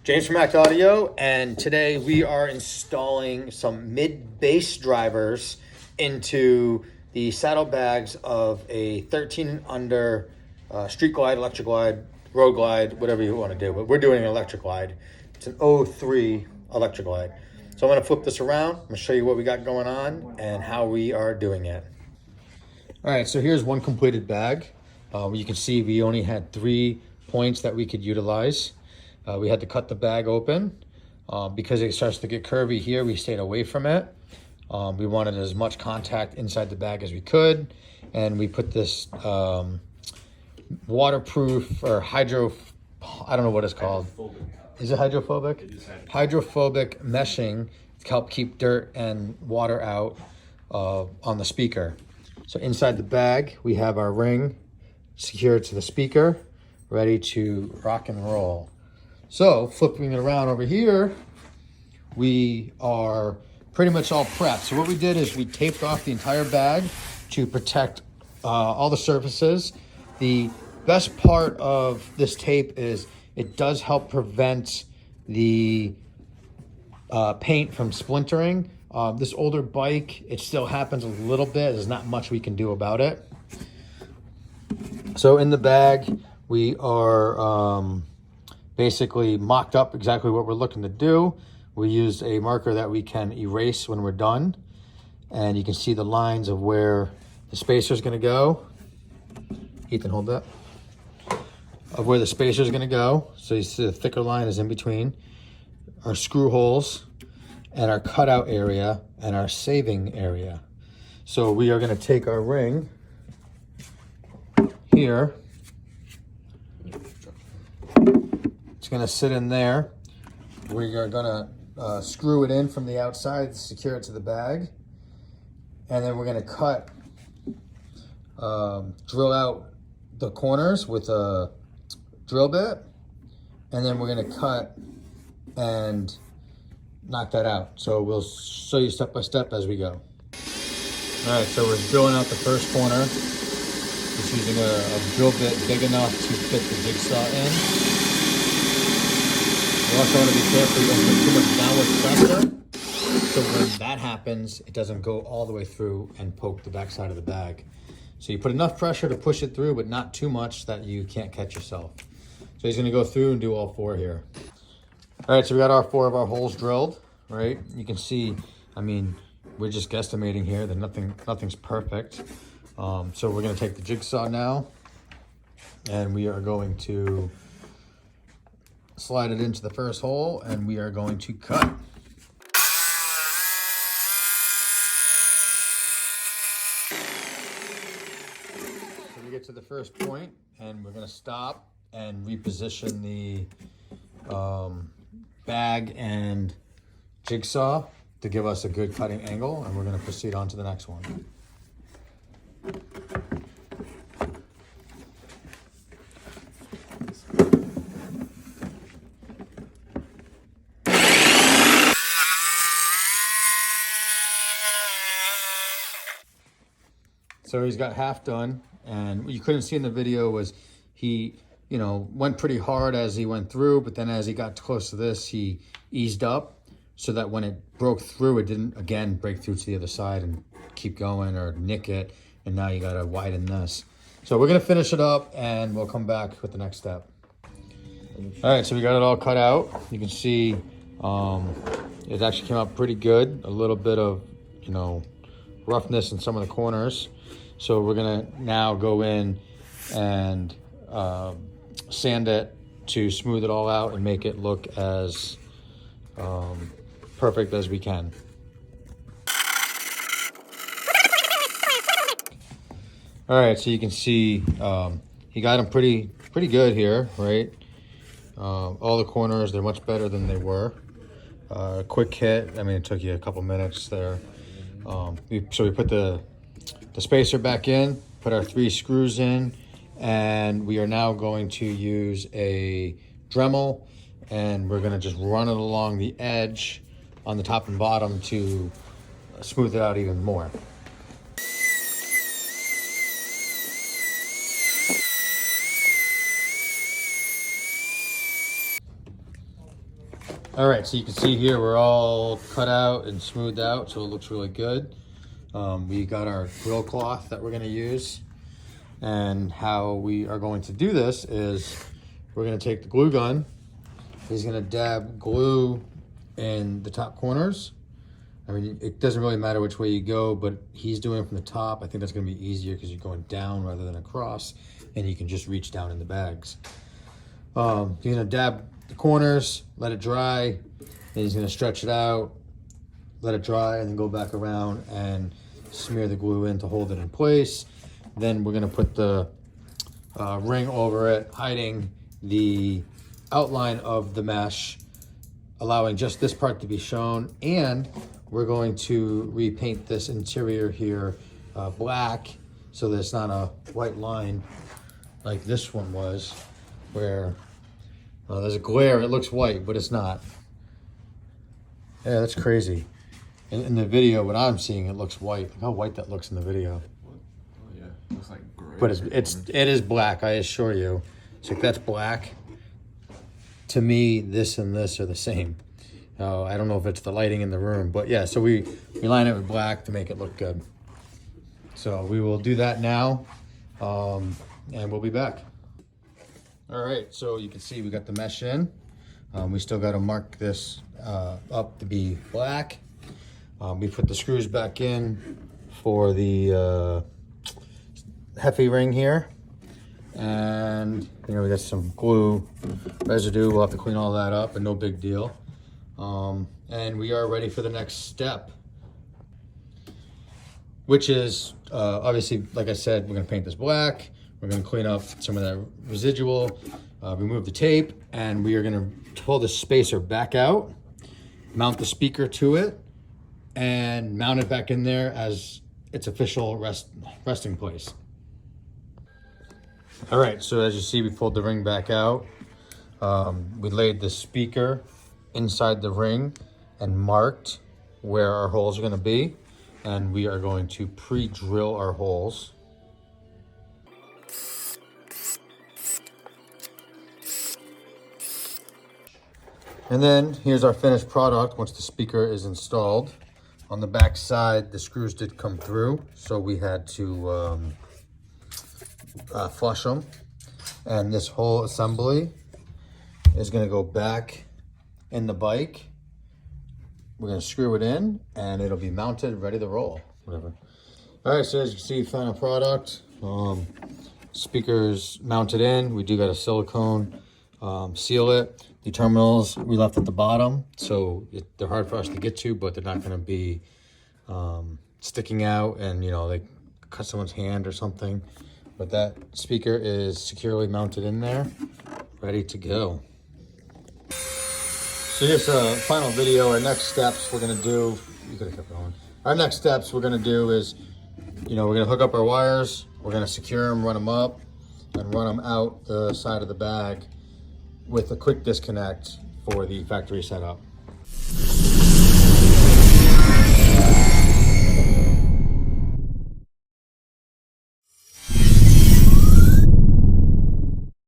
James from Act Audio, and today we are installing some mid-bass drivers into the saddlebags of a 13 and under street glide, electric glide, road glide, whatever you want to do. But we're doing an electric glide. It's an 03 electric glide. So I'm going to flip this around. I'm going to show you what we got going on and how we are doing it. All right, so here's one completed bag. You can see we only had 3 points that we could utilize. We had to cut the bag open because it starts to get curvy here. We stayed away from it. We wanted as much contact inside the bag as we could. And we put this waterproof or I don't know what it's called. Is it hydrophobic? It is hydrophobic meshing to help keep dirt and water out on the speaker. So inside the bag, we have our ring secured to the speaker, ready to rock and roll. So flipping it around over here, we are pretty much all prepped. So what we did is we taped off the entire bag to protect all the surfaces. The best part of this tape is it does help prevent the paint from splintering. This older bike, it still happens a little bit. There's not much we can do about it. So in the bag, we are basically mocked up exactly what we're looking to do. We used a marker that we can erase when we're done. And you can see the lines of where the spacer is going to go. Ethan, hold that. Of where the spacer is going to go. So you see the thicker line is in between. Our screw holes and our cutout area and our saving area. So we are going to take our ring here. It's going to sit in there. We are going to screw it in from the outside, secure it to the bag. And then we're going to cut, drill out the corners with a drill bit. And then we're going to cut and knock that out. So we'll show you step by step as we go. All right, so we're drilling out the first corner. Just using a drill bit big enough to fit the jigsaw in. You also want to be careful you don't put too much downward pressure. So when that happens, it doesn't go all the way through and poke the backside of the bag. So you put enough pressure to push it through, but not too much that you can't catch yourself. So he's going to go through and do all 4 here. All right, so we got our 4 of our holes drilled, right? You can see, I mean, we're just guesstimating here that nothing's perfect. So we're going to take the jigsaw now, and we are going to slide it into the first hole, and we are going to cut. So we get to the first point, and we're going to stop and reposition the bag and jigsaw to give us a good cutting angle, and we're going to proceed on to the next one. So he's got half done, and what you couldn't see in the video was he, went pretty hard as he went through, but then as he got close to this, he eased up so that when it broke through, it didn't, again, break through to the other side and keep going or nick it, and now you gotta widen this. So we're gonna finish it up, and we'll come back with the next step. All right, so we got it all cut out. You can see it actually came out pretty good. A little bit of, roughness in some of the corners. So we're gonna now go in and sand it to smooth it all out and make it look as perfect as we can. All right, so you can see he got them pretty good here, right? All the corners, they're much better than they were. Quick hit, I mean, it took you a couple minutes there. So we put the spacer back in, put our 3 screws in, and we are now going to use a Dremel, and we're gonna just run it along the edge on the top and bottom to smooth it out even more. All right, so you can see here we're all cut out and smoothed out, so it looks really good. We got our grill cloth that we're gonna use. And how we are going to do this is we're gonna take the glue gun. He's gonna dab glue in the top corners. I mean, it doesn't really matter which way you go, but he's doing it from the top. I think that's gonna be easier because you're going down rather than across, and you can just reach down in the bags. You're gonna dab the corners, let it dry, then he's gonna stretch it out, let it dry, and then go back around and smear the glue in to hold it in place. Then we're gonna put the ring over it, hiding the outline of the mesh, allowing just this part to be shown. And we're going to repaint this interior here black, so that it's not a white line like this one was, where there's a glare, it looks white, but it's not. Yeah, that's crazy. In the video, what I'm seeing, it looks white. Look how white that looks in the video. Oh yeah, it looks like gray. But it is black, I assure you. So if that's black, to me, this and this are the same. I don't know if it's the lighting in the room, but yeah, so we line it with black to make it look good. So we will do that now, and we'll be back. All right, so you can see we got the mesh in. We still got to mark this up to be black. We put the screws back in for the jefe ring here. And we got some glue residue. We'll have to clean all that up, but no big deal. And we are ready for the next step, which is obviously, like I said, we're gonna paint this black. We're gonna clean up some of that residual, remove the tape, and we are gonna pull the spacer back out, mount the speaker to it, and mount it back in there as its official resting place. All right, so as you see, we pulled the ring back out. We laid the speaker inside the ring and marked where our holes are gonna be. And we are going to pre-drill our holes. And then here's our finished product once the speaker is installed. On the back side, the screws did come through, so we had to flush them. And this whole assembly is gonna go back in the bike. We're gonna screw it in and it'll be mounted, ready to roll, whatever. All right, so as you can see, final product. Speakers mounted in. We do got a silicone seal it. The terminals we left at the bottom, so they're hard for us to get to, but they're not gonna be sticking out and they cut someone's hand or something. But that speaker is securely mounted in there, ready to go. So here's a final video. Our next steps we're gonna do, you could have kept going. Our next steps we're gonna do is, we're gonna hook up our wires, we're gonna secure them, run them up, and run them out the side of the bag with a quick disconnect for the factory setup.